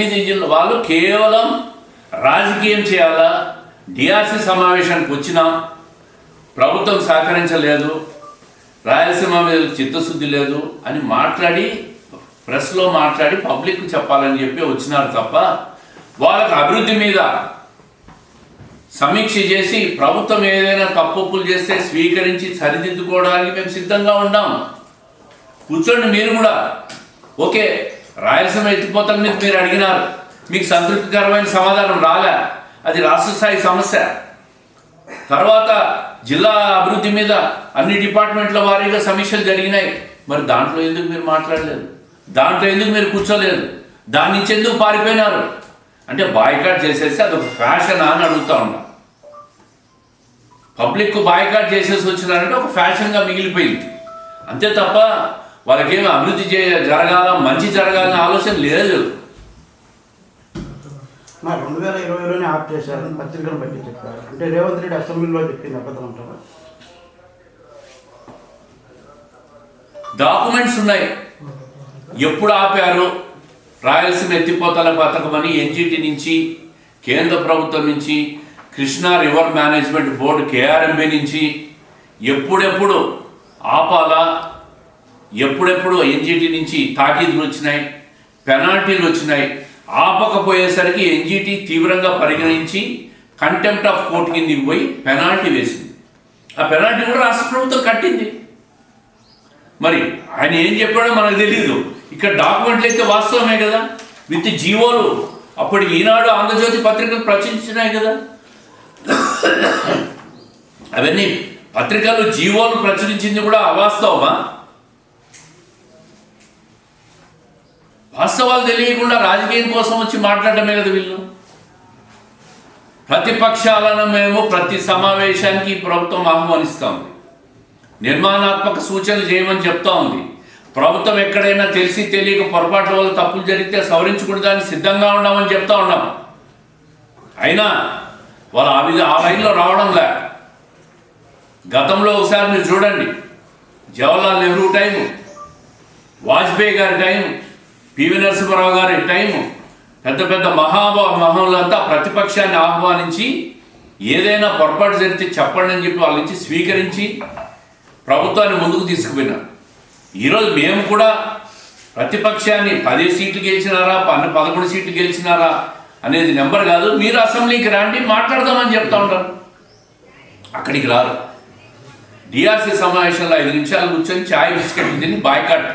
8 వాళ్ళు కేవలం రాజకీయం చేయాలా, డిఆర్సీ సమావేశానికి వచ్చినా ప్రభుత్వం సహకరించలేదు, రాయలసీమ మీద చిత్తశుద్ధి లేదు అని మాట్లాడి ప్రెస్లో మాట్లాడి పబ్లిక్ చెప్పాలని చెప్పి వచ్చినారు తప్ప వాళ్ళకి అభివృద్ధి మీద సమీక్ష చేసి ప్రభుత్వం ఏదైనా తప్పులు చేస్తే స్వీకరించి సరిదిద్దుకోవడానికి మేము సిద్ధంగా ఉన్నాం. కూర్చోండి మీరు కూడా. ఓకే, రాయలసీమ ఎత్తిపోతల మీద మీరు అడిగినారు, మీకు సంతృప్తికరమైన సమాధానం రాలే, అది రాష్ట్ర స్థాయి సమస్య. తర్వాత జిల్లా అభివృద్ధి మీద అన్ని డిపార్ట్మెంట్ల వారీగా సమీక్షలు జరిగినాయి, మరి దాంట్లో ఎందుకు మీరు మాట్లాడలేదు? దాంట్లో ఎందుకు మీరు కూర్చోలేదు? దాని నుంచి ఎందుకు పారిపోయినారు? అంటే బాయ్కాట్ చేసేసి అదొక ఫ్యాషన్ అని అడుగుతా ఉన్నా. పబ్లిక్ బాయ్కాట్ చేసేసి వచ్చినారంటే ఒక ఫ్యాషన్గా మిగిలిపోయింది అంతే తప్ప వాళ్ళకేమి అభివృద్ధి జరగాల, మంచి జరగాలనే ఆలోచన లేదు. 2020లోనే ఆప్ చేశారని పత్రికలు బట్టి చెప్పారు. అంటే రేవంత్ రెడ్డి అసెంబ్లీలో చెప్పింది అబద్ధం అంటారా? డాక్యుమెంట్స్ ఉన్నాయి. ఎప్పుడు ఆపారు? రాయలసీమ ఎత్తిపోతల పథకం అని ఎన్జిటి నుంచి, కేంద్ర ప్రభుత్వం నుంచి, Krishna river management board KRMB నుంచి ఎప్పుడెప్పుడు ఆపాలా, ఎప్పుడెప్పుడు ఎన్జిటి నుంచి తాకీదులు వచ్చినాయి, పెనాల్టీలు వచ్చినాయి. ఆపకపోయేసరికి ఎన్జిటి తీవ్రంగా పరిగణించి కంటెంప్ట్ ఆఫ్ కోర్టు కిందకి పోయి పెనాల్టీ వేసింది. ఆ పెనాల్టీ కూడా రాష్ట్ర ప్రభుత్వం కట్టింది. మరి ఆయన ఏం చెప్పాడో మనకు తెలీదు. ఇక్కడ డాక్యుమెంట్లు అయితే వాస్తవమే కదా, విత్ జీవోలు అప్పటి ఈనాడు, ఆంధ్రజ్యోతి పత్రికలు ప్రచురించినాయి కదా. అవన్నీ పత్రికలు జీవోలు ప్రచురించింది కూడా అవాస్తవమా? వాస్తవాలు తెలియకుండా రాజకీయం కోసం వచ్చి మాట్లాడటమే కదా వీళ్ళు. ప్రతిపక్షాలను మేము ప్రతి సమావేశానికి ప్రభుత్వం ఆహ్వానిస్తూ ఉంది, నిర్మాణాత్మక సూచనలు చేయమని చెప్తా ఉంది. ప్రభుత్వం ఎక్కడైనా తెలిసి తెలియక పొరపాట్ల వల్ల తప్పులు జరిగితే సవరించుకోవడానికి సిద్ధంగా ఉన్నామని చెప్తా ఉన్నాం. అయినా వాళ్ళు ఆ లైన్లో రావడంలే. గతంలో ఒకసారి మీరు చూడండి, జవహర్లాల్ నెహ్రూ టైము, వాజ్పేయి గారి టైము, పివి నరసింహారావు గారి టైము, పెద్ద పెద్ద మహానులంతా ప్రతిపక్షాన్ని ఆహ్వానించి ఏదైనా పొరపాటు జరిగితే చెప్పండి అని చెప్పి వాళ్ళ నుంచి స్వీకరించి ప్రభుత్వాన్ని ముందుకు తీసుకుపోయినారు. ఈరోజు మేము కూడా ప్రతిపక్షాన్ని 10 సీట్లు గెలిచినారా, 11 సీట్లు గెలిచినారా అనేది నెంబర్ కాదు, మీరు అసెంబ్లీకి రండి మాట్లాడదామని చెప్తా ఉంటారు. అక్కడికి రారు. డిఆర్సీ సమావేశంలో 5 నిమిషాలు కూర్చొని ఛాయ్ బిస్కెట్లు తిని బాయ్కాట్